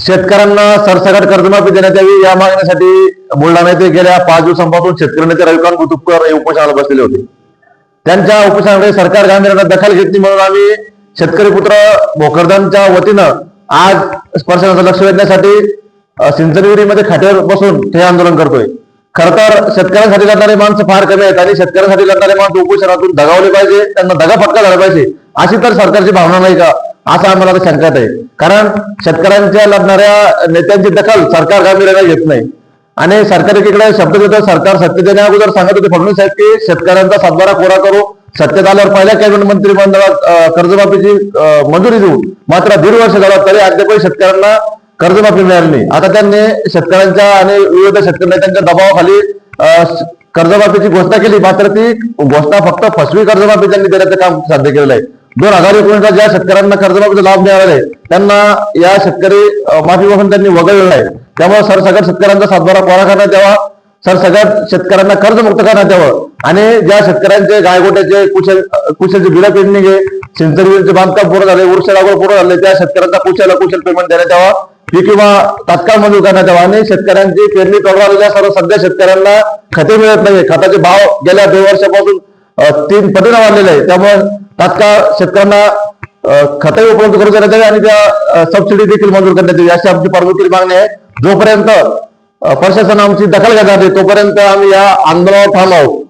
शेतकऱ्यांना सरसकट कर्जमाफी देण्यात यावी या मागणीसाठी बुलढाणा येथे गेल्या 5 दिवसांपासून शेतकरी नेते रविकांत गुतुपकर हे उपोषणाला बसलेले होते. त्यांच्या उपोषणाकडे सरकार गांभीर्याने दखल घेतली म्हणून आम्ही शेतकरी पुत्र भोकरदनच्या वतीनं आज प्रशासनाचं लक्ष वेधण्यासाठी सिंचनविहिरीमध्ये खाट्यावर बसून हे आंदोलन करतोय. खर तर शेतकऱ्यांसाठी लढणारे माणसं फार कमी आहेत आणि शेतकऱ्यांसाठी लढणारे माणसं उपोषणातून दगावले पाहिजे, त्यांना दगाफटका झाला पाहिजे अशी तर सरकारची भावना नाही का, असं आम्हाला शंकात आहे. कारण शेतकऱ्यांच्या लढणाऱ्या नेत्यांची दखल सरकार गांभीर्याने घेत नाही आणि सरकार एकीकडे शब्द देतं. सरकार सत्तेत येण्याअगोदर सांगत होते फडणवीस साहेब की शेतकऱ्यांचा सातबारा कोरा करू, सत्तेत आल्यावर पहिल्या कॅबिनेट मंत्रिमंडळात कर्जमाफीची मंजुरी देऊ. मात्र 1.5 वर्ष झालं तरी अद्यापही शेतकऱ्यांना कर्जमाफी मिळाली नाही. आता त्यांनी शेतकऱ्यांच्या आणि विविध शेतकरी नेत्यांच्या दबावाखाली कर्जमाफीची घोषणा केली, मात्र ती घोषणा फक्त फसवी कर्जमाफी त्यांनी देण्याचं काम साध्य केलेलं आहे. 2019 ज्या शेतकऱ्यांना कर्जमाफीचा लाभ मिळाला आहे त्यांना या शेतकरी माफीपासून त्यांनी वगळलेलं आहे. त्यामुळे सरसकट शेतकऱ्यांचा सातबारा कोरा करण्यात यावा, सरसकट शेतकऱ्यांना कर्जमुक्त करण्यात यावं आणि ज्या शेतकऱ्यांचे गायगोट्याचे कुशलचे बिलं पेंडिंग आहे, सिंचनविहिरीचे बांधकाम पूर्ण झाले, वृक्ष लागवड पूर्ण झाले, त्या शेतकऱ्यांचा कुशल पेमेंट देण्यात यावा, पीक विमा तात्काळ मंजूर करण्यात यावा आणि शेतकऱ्यांची पेरणी तोडवालेल्या सर्व सध्या शेतकऱ्यांना खते मिळत नाही. खताचे भाव गेल्या 2 वर्षापासून 3 पटीने वाढलेले आहे. त्यामुळे तात्काळ शेतकऱ्यांना खते उपलब्ध करून देण्यात यावी आणि त्या सबसिडी देखील मंजूर करण्यात यावी अशी आमची परमनंट मागणी आहे. जोपर्यंत प्रशासन आमची दखल घेणार नाही तोपर्यंत आम्ही या आंदोलनावर ठाम आहोत.